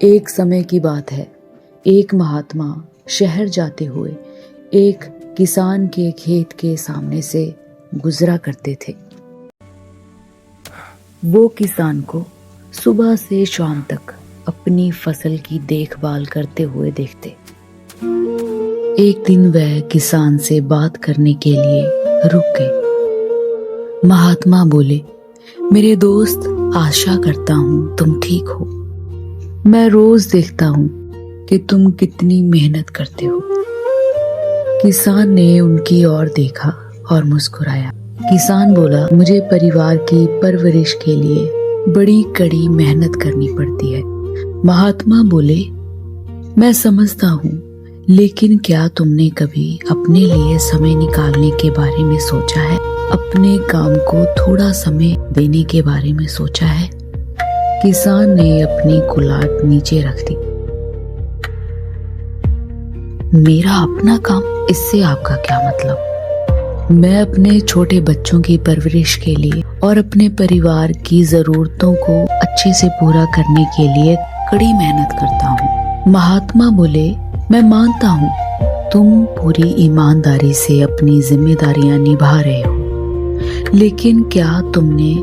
एक समय की बात है, एक महात्मा शहर जाते हुए एक किसान के खेत के सामने से गुजरा करते थे। वो किसान को सुबह से शाम तक अपनी फसल की देखभाल करते हुए देखते। एक दिन वह किसान से बात करने के लिए रुक गए। महात्मा बोले, मेरे दोस्त, आशा करता हूँ तुम ठीक हो। मैं रोज देखता हूँ कि तुम कितनी मेहनत करते हो। किसान ने उनकी ओर देखा और मुस्कुराया। किसान बोला, मुझे परिवार की परवरिश के लिए बड़ी कड़ी मेहनत करनी पड़ती है। महात्मा बोले, मैं समझता हूँ, लेकिन क्या तुमने कभी अपने लिए समय निकालने के बारे में सोचा है? अपने काम को थोड़ा समय देने के बारे में सोचा है? किसान ने अपनी कुल्हाड़ी नीचे रख दी। मेरा अपना काम, इससे आपका क्या मतलब? मैं अपने छोटे बच्चों की परवरिश के लिए और अपने परिवार की जरूरतों को अच्छे से पूरा करने के लिए कड़ी मेहनत करता हूँ। महात्मा बोले, मैं मानता हूँ तुम पूरी ईमानदारी से अपनी जिम्मेदारियां निभा रहे हो, लेकिन क्या तुमने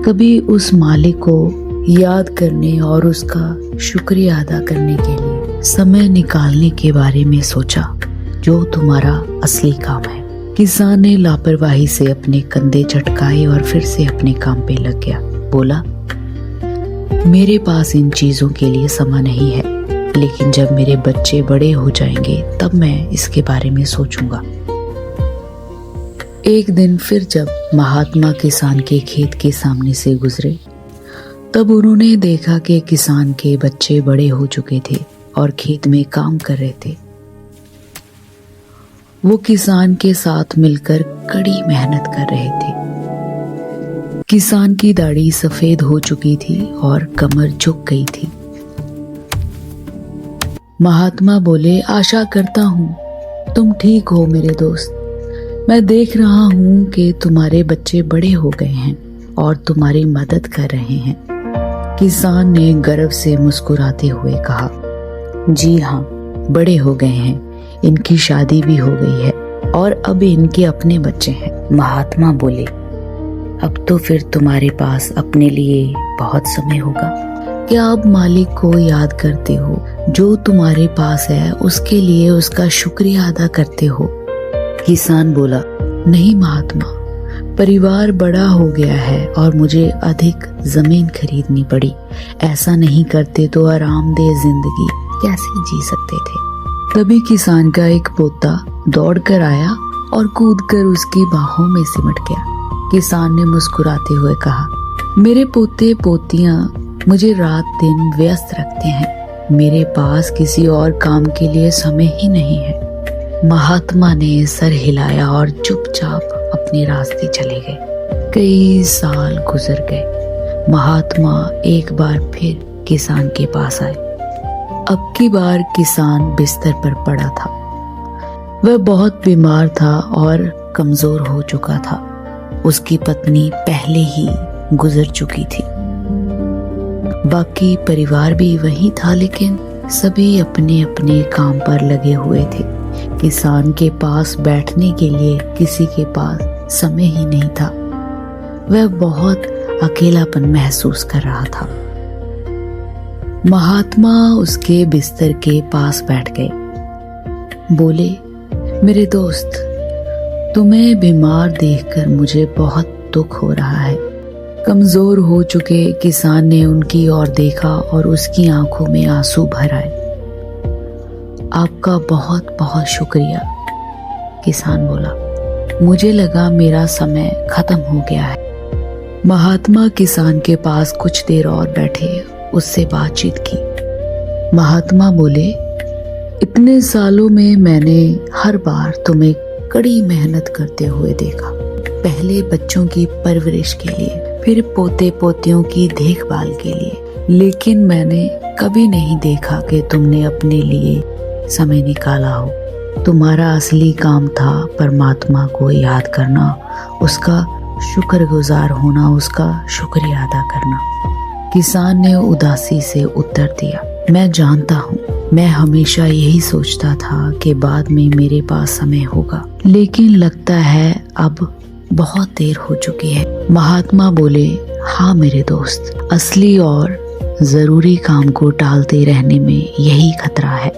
कभी उस मालिक को याद करने और उसका शुक्रिया अदा करने के लिए समय निकालने के बारे में सोचा, जो तुम्हारा असली काम है? किसान ने लापरवाही से अपने कंधे झटकाए और फिर से अपने काम पे लग गया। बोला, मेरे पास इन चीजों के लिए समय नहीं है, लेकिन जब मेरे बच्चे बड़े हो जाएंगे तब मैं इसके बारे में सोचूंगा। एक दिन फिर जब महात्मा किसान के खेत के सामने से गुजरे, तब उन्होंने देखा कि किसान के बच्चे बड़े हो चुके थे और खेत में काम कर रहे थे। वो किसान के साथ मिलकर कड़ी मेहनत कर रहे थे। किसान की दाढ़ी सफेद हो चुकी थी और कमर झुक गई थी। महात्मा बोले, आशा करता हूँ तुम ठीक हो मेरे दोस्त। मैं देख रहा हूँ कि तुम्हारे बच्चे बड़े हो गए हैं और तुम्हारी मदद कर रहे हैं। किसान ने गर्व से मुस्कुराते हुए कहा, जी हाँ, बड़े हो गए हैं। इनकी शादी भी हो गई है और अब इनके अपने बच्चे हैं। महात्मा बोले, अब तो फिर तुम्हारे पास अपने लिए बहुत समय होगा। क्या आप मालिक को याद करते हो? जो तुम्हारे पास है उसके लिए उसका शुक्रिया अदा करते हो? किसान बोला, नहीं महात्मा, परिवार बड़ा हो गया है और मुझे अधिक जमीन खरीदनी पड़ी। ऐसा नहीं करते तो आरामदेह जिंदगी कैसे जी सकते थे? तभी किसान का एक पोता दौड़कर आया और कूदकर उसकी बाहों में सिमट गया। किसान ने मुस्कुराते हुए कहा, मेरे पोते पोतियां मुझे रात दिन व्यस्त रखते हैं। मेरे पास किसी और काम के लिए समय ही नहीं है। महात्मा ने सर हिलाया और चुपचाप अपने रास्ते चले गए। कई साल गुजर गए। महात्मा एक बार फिर किसान के पास आए। अब की बार किसान बिस्तर पर पड़ा था। वह बहुत बीमार था और कमजोर हो चुका था। उसकी पत्नी पहले ही गुजर चुकी थी। बाकी परिवार भी वही था, लेकिन सभी अपने अपने काम पर लगे हुए थे। किसान के पास बैठने के लिए किसी के पास समय ही नहीं था। वह बहुत अकेलापन महसूस कर रहा था। महात्मा उसके बिस्तर के पास बैठ गए। बोले, मेरे दोस्त, तुम्हें बीमार देखकर मुझे बहुत दुख हो रहा है। कमजोर हो चुके किसान ने उनकी ओर देखा और उसकी आंखों में आंसू भर आए। आपका बहुत बहुत शुक्रिया, किसान बोला। मुझे लगा मेरा समय खत्म हो गया है। महात्मा किसान के पास कुछ देर और बैठे, उससे बातचीत की। महात्मा बोले, इतने सालों में मैंने हर बार तुम्हें कड़ी मेहनत करते हुए देखा। पहले बच्चों की परवरिश के लिए, फिर पोते पोतियों की देखभाल के लिए, लेकिन मैंने कभी नहीं देखा कि तुमने अपने लिए समय निकाला हो। तुम्हारा असली काम था परमात्मा को याद करना, उसका शुक्रगुजार होना, उसका शुक्रिया अदा करना। किसान ने उदासी से उत्तर दिया, मैं जानता हूँ, मैं हमेशा यही सोचता था कि बाद में मेरे पास समय होगा, लेकिन लगता है अब बहुत देर हो चुकी है। महात्मा बोले, हाँ मेरे दोस्त, असली और जरूरी काम को टालते रहने में यही खतरा है।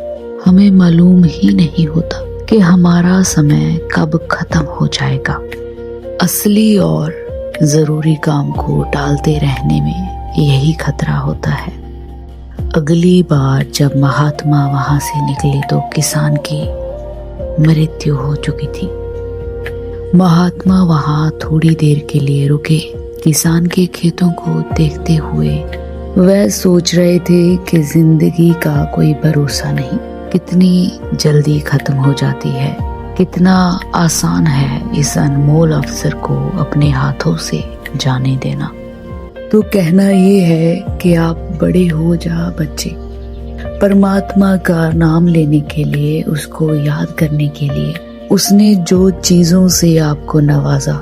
हमें मालूम ही नहीं होता कि हमारा समय कब खत्म हो जाएगा। असली और जरूरी काम को टालते रहने में यही खतरा होता है। अगली बार जब महात्मा वहां से निकले तो किसान की मृत्यु हो चुकी थी। महात्मा वहां थोड़ी देर के लिए रुके। किसान के खेतों को देखते हुए वह सोच रहे थे कि जिंदगी का कोई भरोसा नहीं, कितनी जल्दी खत्म हो जाती है, कितना आसान है इस अनमोल अवसर को अपने हाथों से जाने देना। तो कहना ये है कि आप बड़े हो जा बच्चे, परमात्मा का नाम लेने के लिए, उसको याद करने के लिए, उसने जो चीजों से आपको नवाजा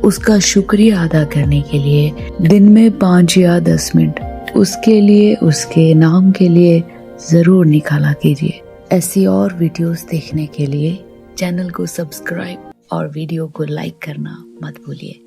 उसका शुक्रिया अदा करने के लिए दिन में 5 या 10 मिनट उसके लिए, उसके नाम के लिए जरूर निकाला कीजिए। ऐसी और वीडियोस देखने के लिए चैनल को सब्सक्राइब और वीडियो को लाइक करना मत भूलिए।